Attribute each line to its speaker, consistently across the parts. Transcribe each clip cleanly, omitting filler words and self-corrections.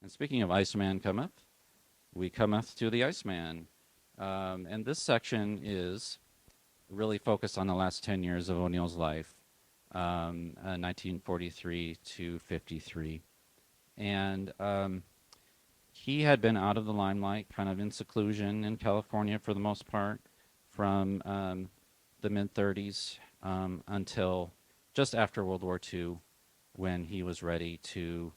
Speaker 1: And speaking of Iceman cometh, we cometh to the Iceman. And this section is really focused on the last 10 years of O'Neill's life, 1943 to 53. And he had been out of the limelight, kind of in seclusion in California for the most part, from the mid-30s until just after World War II, when he was ready to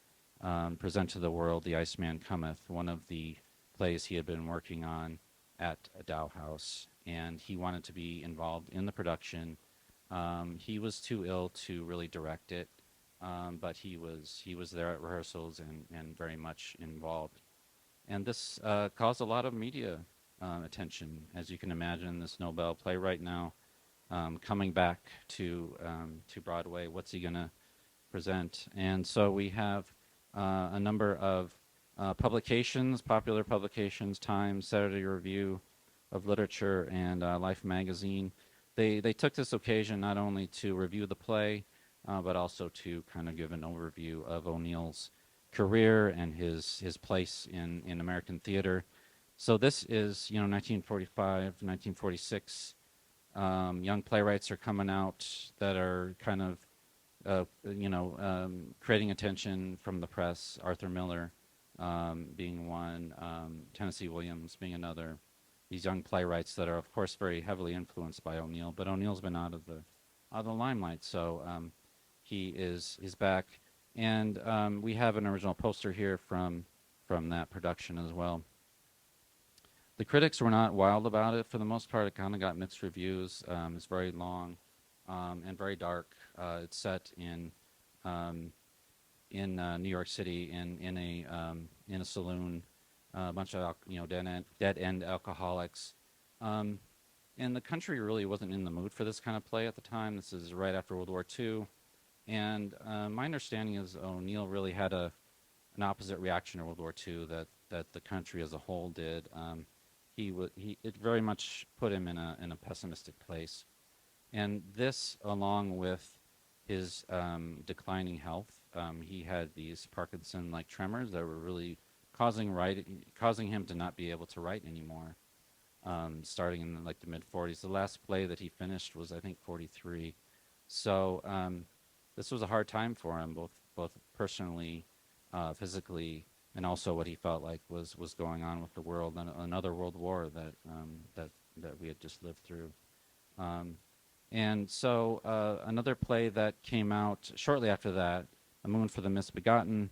Speaker 1: present to the world The Iceman Cometh, one of the plays he had been working on at Dow House, and he wanted to be involved in the production. He was too ill to really direct it, but he was there at rehearsals and very much involved. And this caused a lot of media attention, as you can imagine. This Nobel playwright now coming back to Broadway. What's he going to present? And so we have a number of publications, popular publications, Times, Saturday Review of Literature, and Life magazine. They took this occasion not only to review the play, but also to kind of give an overview of O'Neill's career and his place in American theater. So this is, 1945, 1946. Young playwrights are coming out that are kind of, creating attention from the press. Arthur Miller being one, Tennessee Williams being another. These young playwrights that are, of course, very heavily influenced by O'Neill, but O'Neill's been out of the limelight, so he is back. And we have an original poster here from that production as well. The critics were not wild about it. For the most part, it kind of got mixed reviews. It's very long and very dark. It's set in New York City in a saloon. A bunch of dead end alcoholics, and the country really wasn't in the mood for this kind of play at the time. This is right after World War II, and my understanding is O'Neill really had an opposite reaction to World War II that the country as a whole did. It very much put him in a pessimistic place, and this, along with his declining health, he had these Parkinson-like tremors that were really causing him to not be able to write anymore, starting in the mid-40s. The last play that he finished was, I think, 43. So this was a hard time for him, both personally, physically, and also what he felt like was going on with the world, and another world war that we had just lived through. And so another play that came out shortly after that, A Moon for the Misbegotten.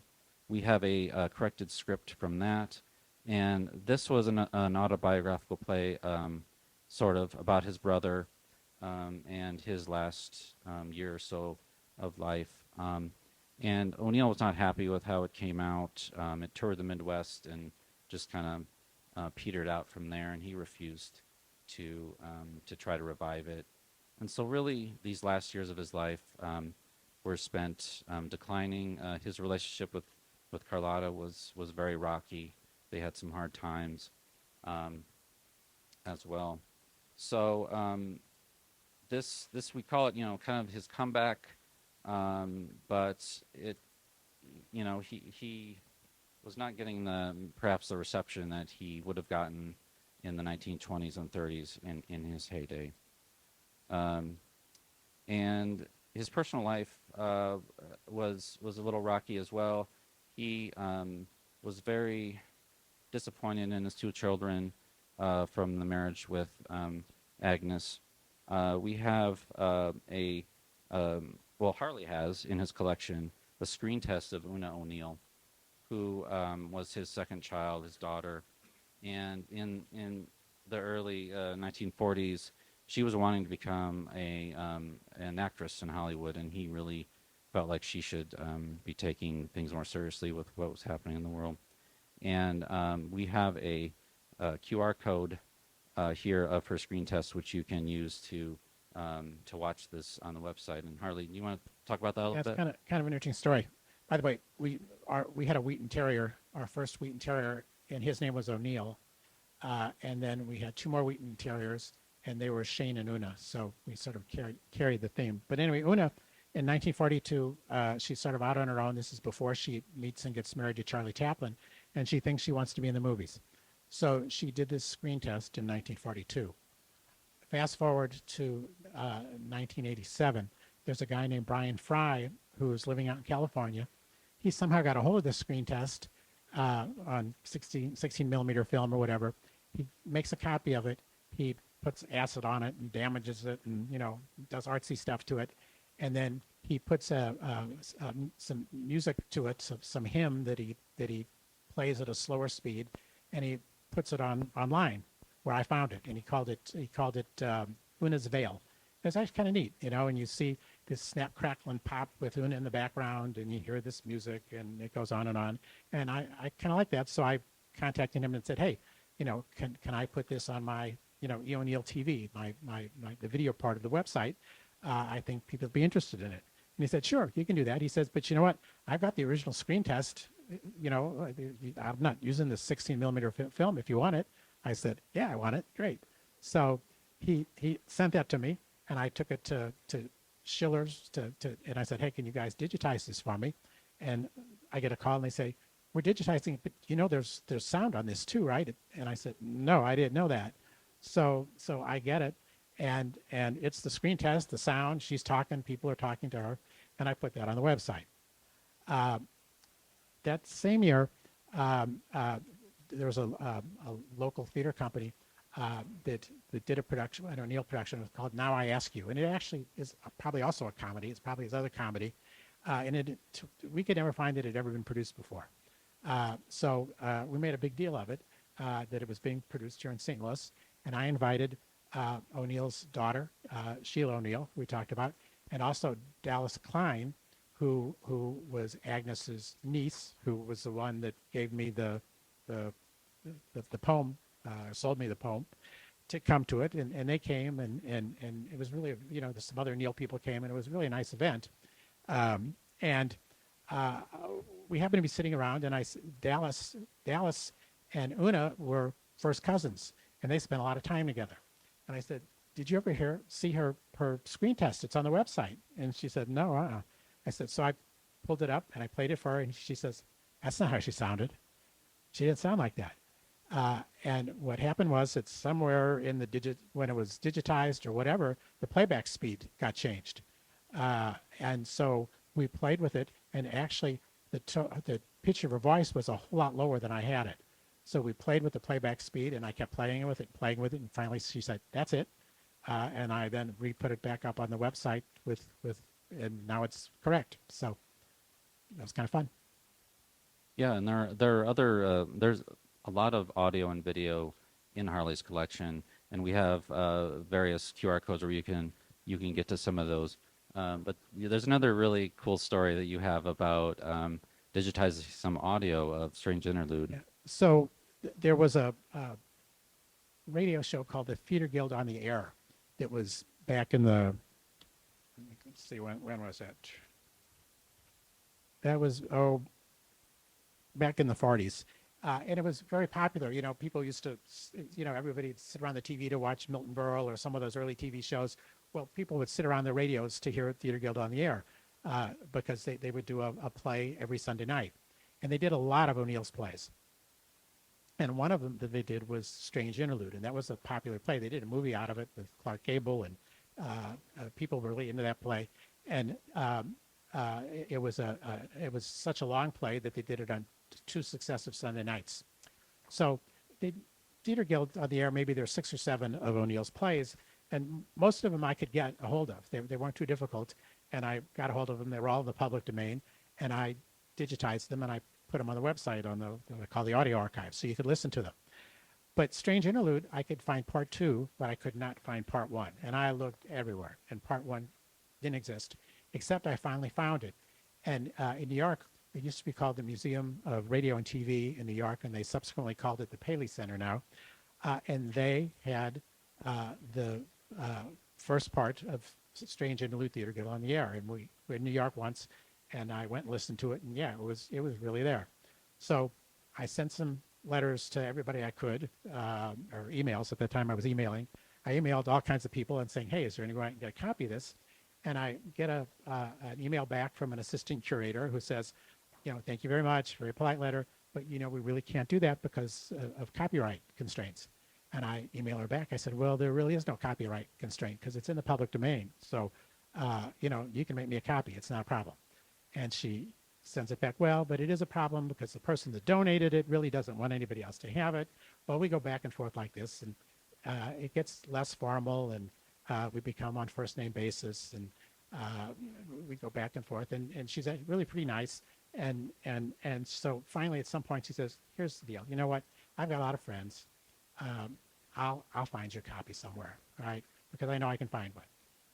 Speaker 1: We have a corrected script from that, and this was an autobiographical play, sort of about his brother and his last year or so of life. And O'Neill was not happy with how it came out. It toured the Midwest and just kind of petered out from there, and he refused to try to revive it. And so really, these last years of his life were spent declining. His relationship with Carlotta was very rocky. They had some hard times as well. So this we call it, kind of his comeback, but it, he was not getting perhaps the reception that he would have gotten in the 1920s and 30s in his heyday. And his personal life was a little rocky as well. He was very disappointed in his two children from the marriage with Agnes. We have Harley has in his collection a screen test of Una O'Neill, who was his second child, his daughter. And in the early 1940s, she was wanting to become an actress in Hollywood, and he really felt like she should be taking things more seriously with what was happening in the world. And we have a QR code here of her screen test, which you can use to watch this on the website. And Harley, you want to talk about that a little bit?
Speaker 2: That's kind of an interesting story. By the way, we had a Wheaton Terrier, our first Wheaton Terrier, and his name was O'Neill. And then we had two more Wheaton Terriers, and they were Shane and Una. So we sort of carried the theme. But anyway, Una in 1942, she's sort of out on her own. This is before she meets and gets married to Charlie Chaplin, and she thinks she wants to be in the movies. So she did this screen test in 1942. Fast forward to 1987, there's a guy named Brian Fry who's living out in California. He somehow got a hold of this screen test on 16 millimeter film or whatever. He makes a copy of it. He puts acid on it and damages it and, does artsy stuff to it. And then he puts some music to it, some hymn that he plays at a slower speed, and he puts it online where I found it. And he called it Una's Veil. It's actually kind of neat, and you see this snap, crackle, and pop with Una in the background, and you hear this music, and it goes on. And I kind of like that, so I contacted him and said, hey, can I put this on my, E. O'Neill TV, the video part of the website? I think people would be interested in it. And he said, sure, you can do that. He says, but you know what? I've got the original screen test. I'm not using the 16 millimeter film if you want it. I said, yeah, I want it. Great. So he sent that to me, and I took it to Schiller's and I said, hey, can you guys digitize this for me? And I get a call, and they say, we're digitizing, but there's sound on this too, right? And I said, no, I didn't know that. So I get it, and it's the screen test, the sound. She's talking, people are talking to her, and I put that on the website. That same year, there was a local theater company that did a production, an O'Neill production. It was called Now I Ask You, and it actually is probably also a comedy. It's probably his other comedy, and we could never find that it had ever been produced before. So we made a big deal of it, that it was being produced here in St. Louis, and I invited O'Neill's daughter, Sheila O'Neill, who we talked about, and also Dallas Klein, who was Agnes's niece, who was the one that gave me the poem, sold me the poem, to come to it, and they came, and it was really, some other O'Neill people came, and it was really a nice event. We happened to be sitting around, and Dallas and Una were first cousins, and they spent a lot of time together. And I said, did you ever see her screen test? It's on the website. And she said, no, I said, so I pulled it up, and I played it for her, and she says, that's not how she sounded. She didn't sound like that. And what happened was, it's somewhere in when it was digitized or whatever, the playback speed got changed. And so we played with it, and actually the pitch of her voice was a whole lot lower than I had it. So we played with the playback speed, and I kept playing with it, and finally she said, that's it. And I then re-put it back up on the website and now it's correct. So that was kind of fun.
Speaker 1: Yeah, and there are other, there's a lot of audio and video in Harley's collection, and we have various QR codes where you can get to some of those. But there's another really cool story that you have about digitizing some audio of Strange Interlude.
Speaker 2: Yeah. So there was a radio show called the Theater Guild on the Air that was back in the, let's see, when was that? That was, back in the 40s. And it was very popular. People used to, everybody would sit around the TV to watch Milton Berle or some of those early TV shows. Well, people would sit around the radios to hear Theater Guild on the Air because they would do a play every Sunday night. And they did a lot of O'Neill's plays. And one of them that they did was Strange Interlude, and that was a popular play. They did a movie out of it with Clark Gable, and people were really into that play. And it was such a long play that they did it on 2 successive Sunday nights. So the Theater Guild on the Air, maybe there are 6 or 7 of O'Neill's plays, and most of them I could get a hold of. They weren't too difficult, and I got a hold of them. They were all in the public domain, and I digitized them, and I put them on the website on what I call the audio archive, so you could listen to them. But Strange Interlude, I could find part 2, but I could not find part 1. And I looked everywhere, and part 1 didn't exist, except I finally found it. And in New York, it used to be called the Museum of Radio and TV in New York, and they subsequently called it the Paley Center now. And they had the first part of Strange Interlude Theater Guild on the Air. And we were in New York once, and I went and listened to it, and yeah, it was really there. So I sent some letters to everybody I could, or emails. At that time I was emailing. I emailed all kinds of people and saying, hey, is there any way I can get a copy of this? And I get an email back from an assistant curator who says, thank you very much, very polite letter, but we really can't do that because of copyright constraints. And I email her back. I said, well, there really is no copyright constraint because it's in the public domain. So, you can make me a copy. It's not a problem. And she sends it back, well, but it is a problem because the person that donated it really doesn't want anybody else to have it. Well, we go back and forth like this, and it gets less formal, and we become on first name basis, and we go back and forth, and she's really pretty nice. And so finally at some point she says, here's the deal. You know what? I've got a lot of friends. I'll find your copy somewhere, all right? Because I know I can find one.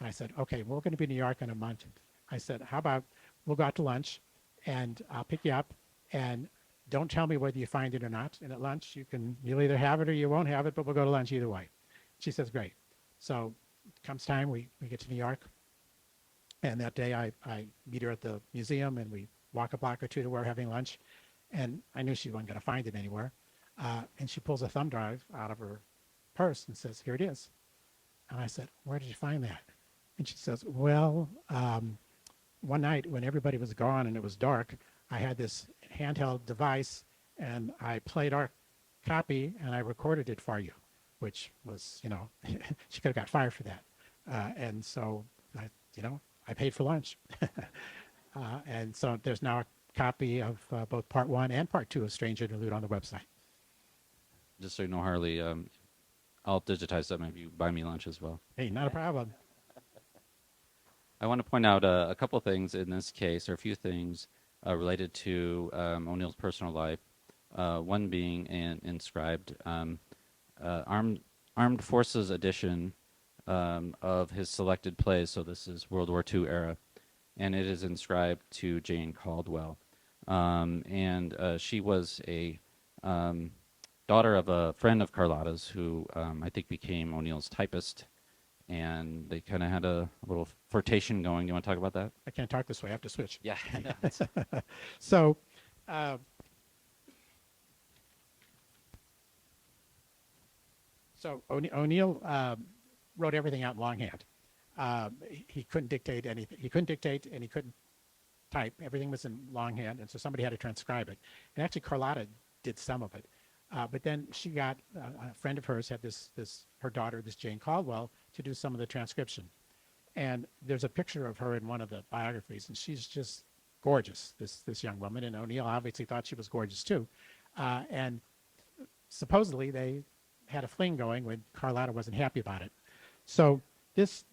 Speaker 2: And I said, okay, we're going to be in New York in a month. I said, how about we'll go out to lunch, and I'll pick you up, and don't tell me whether you find it or not. And at lunch, you'll either have it or you won't have it, but we'll go to lunch either way. She says, great. So comes time, we get to New York. And that day I meet her at the museum, and we walk a block or two to where we're having lunch. And I knew she wasn't going to find it anywhere. And she pulls a thumb drive out of her purse and says, here it is. And I said, where did you find that? And she says, well, one night when everybody was gone and it was dark, I had this handheld device, and I played our copy, and I recorded it for you, which was, she could have got fired for that. And so, I paid for lunch. And so there's now a copy of both Part 1 and Part 2 of Strange Interlude on the website.
Speaker 1: Just so you know, Harley, I'll digitize them if you buy me lunch as well.
Speaker 2: Hey, not a problem.
Speaker 1: I want to point out a couple things in this case, or a few things related to O'Neill's personal life. One being an inscribed Armed Forces edition of his selected plays. So this is World War II era, and it is inscribed to Jane Caldwell. And she was a daughter of a friend of Carlotta's who I think became O'Neill's typist. And they kind of had a little flirtation going. You want to talk about that?
Speaker 2: I can't talk this way. I have to switch.
Speaker 1: Yeah.
Speaker 2: So, O'Neill wrote everything out in longhand. He couldn't dictate anything. He couldn't dictate, and he couldn't type. Everything was in longhand, and so somebody had to transcribe it. And actually, Carlotta did some of it. But then she got a friend of hers had her daughter, this Jane Caldwell, to do some of the transcription. And there's a picture of her in one of the biographies, and she's just gorgeous, this young woman. And O'Neill obviously thought she was gorgeous too. And supposedly they had a fling going when Carlotta wasn't happy about it. So this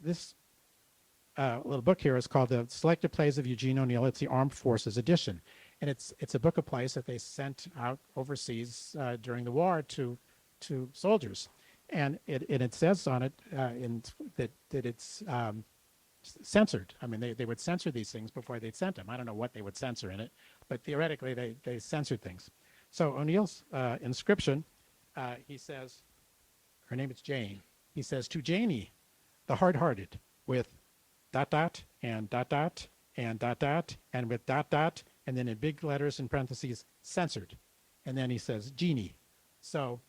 Speaker 2: little book here is called The Selected Plays of Eugene O'Neill. It's the Armed Forces edition. And it's a book of plays that they sent out overseas during the war to soldiers. And it says on it that it's censored. I mean, they would censor these things before they'd sent them. I don't know what they would censor in it, but theoretically they censored things. So O'Neill's inscription, he says, her name is Jane. He says, to Janie, the hard-hearted, with ... and ... and with ... and then in big letters in parentheses, censored. And then he says, Jeannie. So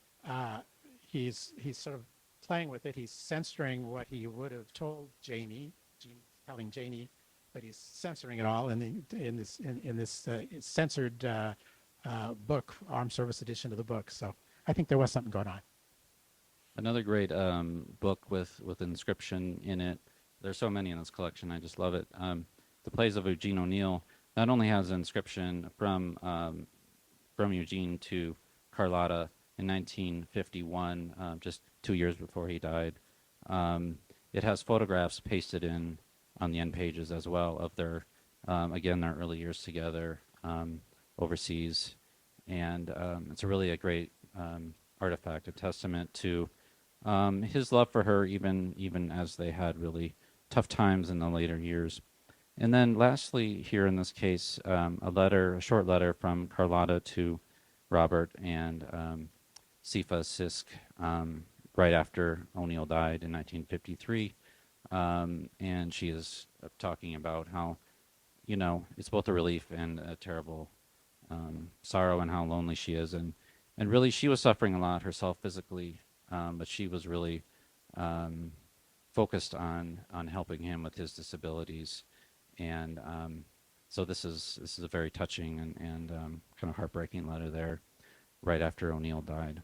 Speaker 2: he's sort of playing with it. He's censoring what he would have told Janie, telling Janie, but he's censoring it all in this censored book, Armed Service edition of the book. So I think there was something going on.
Speaker 1: Another great book with inscription in it. There's so many in this collection. I just love it. The Plays of Eugene O'Neill not only has an inscription from Eugene to Carlotta in 1951, just 2 years before he died. It has photographs pasted in on the end pages as well of their early years together overseas. And it's really a great artifact, a testament to his love for her, even as they had really tough times in the later years. And then lastly, here in this case, a short letter from Carlotta to Robert and Sifa Sisk right after O'Neill died in 1953. And she is talking about how, it's both a relief and a terrible sorrow, and how lonely she is. And really, she was suffering a lot herself physically, but she was really focused on helping him with his disabilities, and so this is a very touching and kind of heartbreaking letter there, right after O'Neill died.